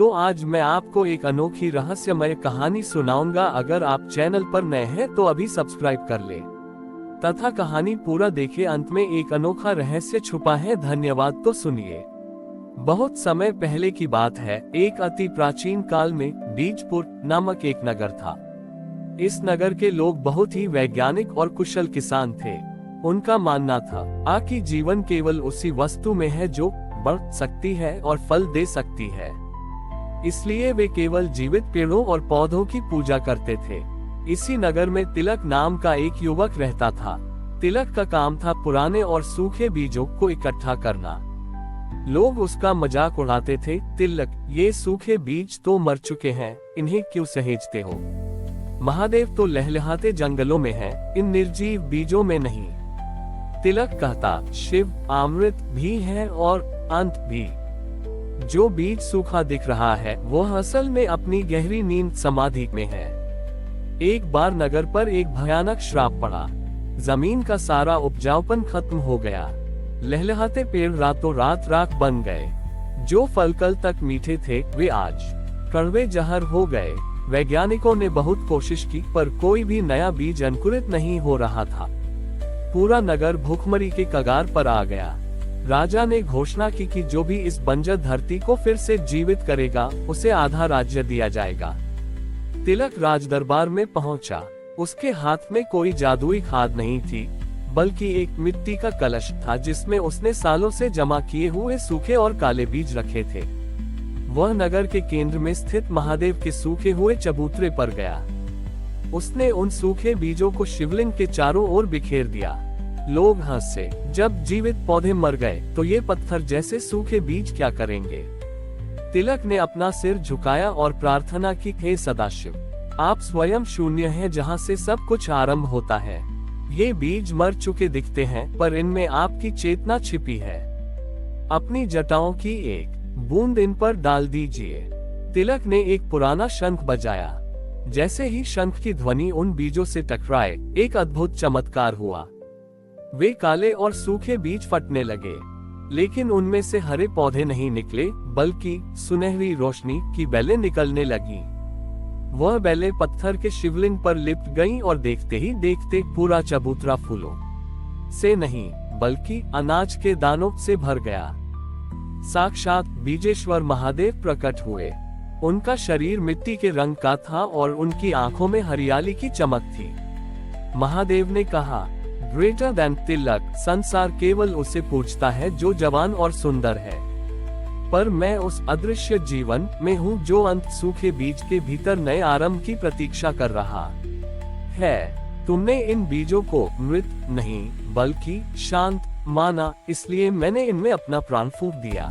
तो आज मैं आपको एक अनोखी रहस्यमय कहानी सुनाऊंगा। अगर आप चैनल पर नए हैं तो अभी सब्सक्राइब कर ले तथा कहानी पूरा देखें। अंत में एक अनोखा रहस्य छुपा है। धन्यवाद। तो सुनिए। बहुत समय पहले की बात है। एक अति प्राचीन काल में बीजपुर नामक एक नगर था। इस नगर के लोग बहुत ही वैज्ञानिक और कुशल किसान थे। उनका मानना था कि जीवन केवल उसी वस्तु में है जो बढ़ सकती है और फल दे सकती है। इसलिए वे केवल जीवित पेड़ों और पौधों की पूजा करते थे। इसी नगर में तिलक नाम का एक युवक रहता था। तिलक का काम था पुराने और सूखे बीजों को इकट्ठा करना। लोग उसका मजाक उड़ाते थे। तिलक, ये सूखे बीज तो मर चुके हैं, इन्हें क्यों सहेजते हो? महादेव तो लहलहाते जंगलों में हैं, इन निर्जीव बीजों में नहीं। तिलक कहता, शिव अमृत भी है और अंत भी। जो बीज सूखा दिख रहा है वह असल में अपनी गहरी नींद समाधि में है। एक बार नगर पर एक भयानक श्राप पड़ा। जमीन का सारा उपजाऊपन खत्म हो गया। लहलहाते पेड़ रातों रात राख बन गए। जो फल कल तक मीठे थे वे आज कड़वे जहर हो गए। वैज्ञानिकों ने बहुत कोशिश की पर कोई भी नया बीज अंकुरित नहीं हो रहा था। पूरा नगर भूखमरी के कगार पर आ गया। राजा ने घोषणा की कि जो भी इस बंजर धरती को फिर से जीवित करेगा उसे आधा राज्य दिया जाएगा। तिलक राज दरबार में पहुंचा। उसके हाथ में कोई जादुई खाद नहीं थी, बल्कि एक मिट्टी का कलश था जिसमें उसने सालों से जमा किए हुए सूखे और काले बीज रखे थे। वह नगर के केंद्र में स्थित महादेव के सूखे हुए चबूतरे पर गया। उसने उन सूखे बीजों को शिवलिंग के चारों ओर बिखेर दिया। लोग हंसे। जब जीवित पौधे मर गए तो ये पत्थर जैसे सूखे बीज क्या करेंगे? तिलक ने अपना सिर झुकाया और प्रार्थना की, हे सदाशिव, आप स्वयं शून्य हैं जहां से सब कुछ आरंभ होता है। ये बीज मर चुके दिखते हैं पर इनमें आपकी चेतना छिपी है। अपनी जटाओं की एक बूंद इन पर डाल दीजिए। तिलक ने एक पुराना शंख बजाया। जैसे ही शंख की ध्वनि उन बीजों से टकराए, एक अद्भुत चमत्कार हुआ। वे काले और सूखे बीज फटने लगे, लेकिन उनमें से हरे पौधे नहीं निकले, बल्कि सुनहरी रोशनी की बेलें निकलने लगीं। वह बेलें पत्थर के शिवलिंग पर लिपट गईं और देखते ही देखते पूरा चबूतरा फूलों से नहीं बल्कि अनाज के दानों से भर गया। साक्षात बीजेश्वर महादेव प्रकट हुए। उनका शरीर मिट्टी के रंग का था और उनकी आंखों में हरियाली की चमक थी। महादेव ने कहा, ग्रेटर देन तिलक, संसार केवल उसे पूछता है जो जवान और सुंदर है, पर मैं उस अदृश्य जीवन में हूँ जो अंत सूखे बीज के भीतर नए आरंभ की प्रतीक्षा कर रहा है। तुमने इन बीजों को मृत नहीं बल्कि शांत माना, इसलिए मैंने इनमें अपना प्राण फूंक दिया।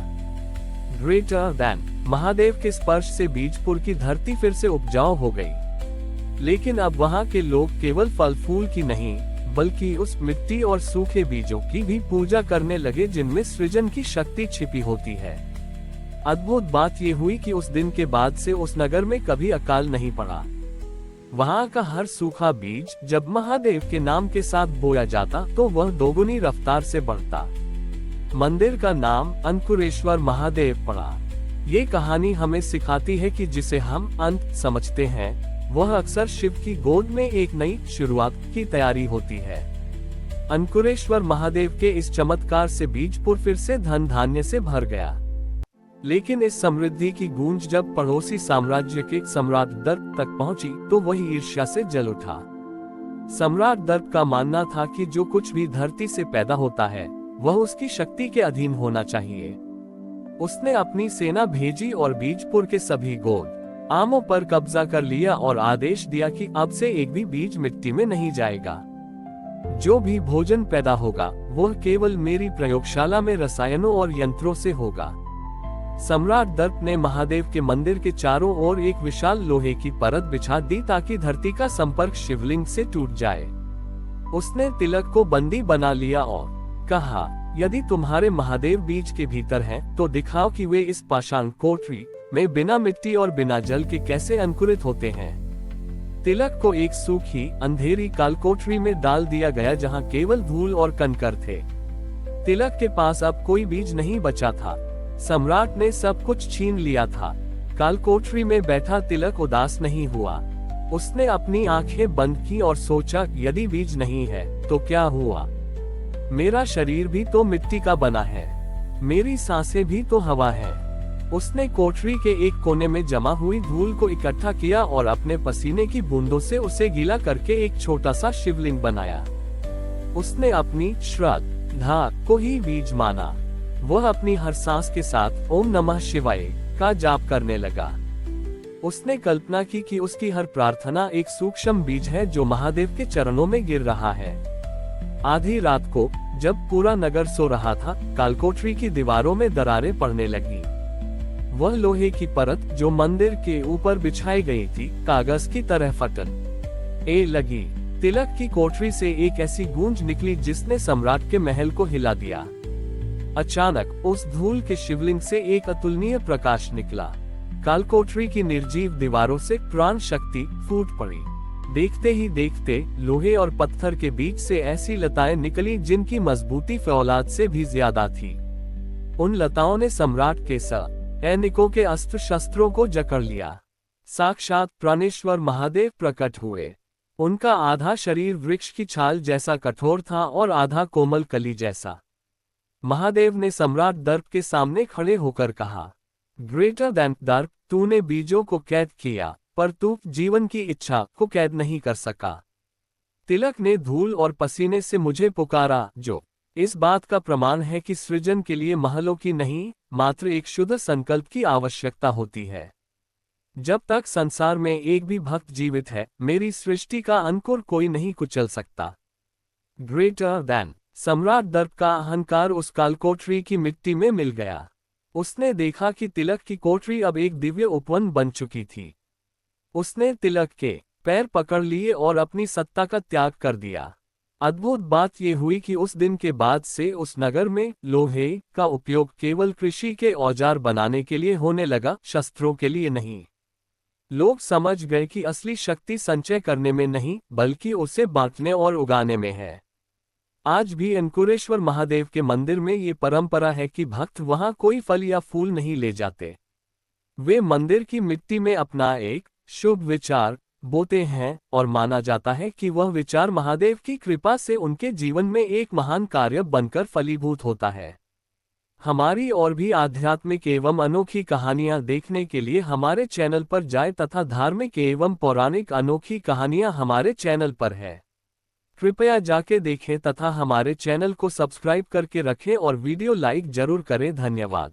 ग्रेटर देन महादेव के स्पर्श से बीजपुर की धरती फिर से उपजाऊ हो गई। लेकिन अब वहाँ के लोग केवल फल फूल की नहीं बल्कि उस मिट्टी और सूखे बीजों की भी पूजा करने लगे जिनमें सृजन की शक्ति छिपी होती है। अद्भुत बात ये हुई कि उस दिन के बाद से उस नगर में कभी अकाल नहीं पड़ा। वहाँ का हर सूखा बीज जब महादेव के नाम के साथ बोया जाता तो वह दोगुनी रफ्तार से बढ़ता। मंदिर का नाम अंकुरेश्वर महादेव पड़ा। ये कहानी हमें सिखाती है कि जिसे हम अंत समझते हैं वह अक्सर शिव की गोद में एक नई शुरुआत की तैयारी होती है। अंकुरेश्वर महादेव के इस चमत्कार से बीजपुर फिर से धन धान्य से भर गया। लेकिन इस समृद्धि की गूंज जब पड़ोसी साम्राज्य के सम्राट दर्प तक पहुंची तो वही ईर्ष्या से जल उठा। सम्राट दर्प का मानना था कि जो कुछ भी धरती से पैदा होता है वह उसकी शक्ति के अधीन होना चाहिए। उसने अपनी सेना भेजी और बीजपुर के सभी गोद आमों पर कब्जा कर लिया और आदेश दिया कि अब से एक भी बीज मिट्टी में नहीं जाएगा। जो भी भोजन पैदा होगा वह केवल मेरी प्रयोगशाला में रसायनों और यंत्रों से होगा। सम्राट दर्प ने महादेव के मंदिर के चारों ओर एक विशाल लोहे की परत बिछा दी ताकि धरती का संपर्क शिवलिंग से टूट जाए। उसने तिलक को बंदी बना लिया और कहा, यदि तुम्हारे महादेव बीज के भीतर हैं, तो दिखाओ कि वे इस पाषाण कोठरी में बिना मिट्टी और बिना जल के कैसे अंकुरित होते हैं। तिलक को एक सूखी अंधेरी काल कोठरी में डाल दिया गया जहां केवल धूल और कंकर थे। तिलक के पास अब कोई बीज नहीं बचा था। सम्राट ने सब कुछ छीन लिया था। कालकोठरी में बैठा तिलक उदास नहीं हुआ। उसने अपनी आंखें बंद की और सोचा, यदि बीज नहीं है तो क्या हुआ? मेरा शरीर भी तो मिट्टी का बना है, मेरी सांसें भी तो हवा है। उसने कोठरी के एक कोने में जमा हुई धूल को इकट्ठा किया और अपने पसीने की बूंदों से उसे गीला करके एक छोटा सा शिवलिंग बनाया। उसने अपनी श्रद्धा को ही बीज माना। वह अपनी हर सांस के साथ ओम नमः शिवाय का जाप करने लगा। उसने कल्पना की कि उसकी हर प्रार्थना एक सूक्ष्म बीज है जो महादेव के चरणों में गिर रहा है। आधी रात को जब पूरा नगर सो रहा था, कालकोठरी की दीवारों में दरारें पड़ने लगी। वह लोहे की परत जो मंदिर के ऊपर बिछाई गई थी, कागज की तरह फटने लगी। तिलक की कोठरी से एक ऐसी गूंज निकली जिसने सम्राट के महल को हिला दिया। अचानक उस धूल के शिवलिंग से एक अतुलनीय प्रकाश निकला। कालकोठरी की निर्जीव दीवारों से प्राण शक्ति फूट पड़ी। देखते ही देखते लोहे और पत्थर के बीच से ऐसी लताएं निकली जिनकी मजबूती फौलाद से भी ज्यादा थी। उन लताओं ने सम्राट के सैनिकों के अस्त्र शस्त्रों को जकड़ लिया। साक्षात प्राणेश्वर महादेव प्रकट हुए। उनका आधा शरीर वृक्ष की छाल जैसा कठोर था और आधा कोमल कली जैसा। महादेव ने सम्राट दर्प के सामने खड़े होकर कहा, ग्रेटर देन दर्प, तूने बीजों को कैद किया पर तू जीवन की इच्छा को कैद नहीं कर सका। तिलक ने धूल और पसीने से मुझे पुकारा, जो इस बात का प्रमाण है कि सृजन के लिए महलों की नहीं, मात्र एक शुद्ध संकल्प की आवश्यकता होती है। जब तक संसार में एक भी भक्त जीवित है, मेरी सृष्टि का अंकुर कोई नहीं कुचल सकता। ग्रेटर देन सम्राट दर्प का अहंकार उस कालकोठरी की मिट्टी में मिल गया। उसने देखा कि तिलक की कोठरी अब एक दिव्य उपवन बन चुकी थी। उसने तिलक के पैर पकड़ लिए और अपनी सत्ता का त्याग कर दिया। अद्भुत बात यह हुई कि उस दिन के बाद से उस नगर में लोहे का उपयोग केवल कृषि के औजार बनाने के लिए होने लगा, शस्त्रों के लिए नहीं। लोग समझ गए कि असली शक्ति संचय करने में नहीं, बल्कि उसे बांटने और उगाने में है। आज भी अंकुरेश्वर महादेव के मंदिर में ये परंपरा है कि भक्त वहां कोई फल या फूल नहीं ले जाते। वे मंदिर की मिट्टी में अपना एक शुभ विचार बोते हैं और माना जाता है कि वह विचार महादेव की कृपा से उनके जीवन में एक महान कार्य बनकर फलीभूत होता है। हमारी और भी आध्यात्मिक एवं अनोखी कहानियां देखने के लिए हमारे चैनल पर जाएं तथा धार्मिक एवं पौराणिक अनोखी कहानियां हमारे चैनल पर है। कृपया जाके देखें तथा हमारे चैनल को सब्सक्राइब करके रखें और वीडियो लाइक जरूर करें। धन्यवाद।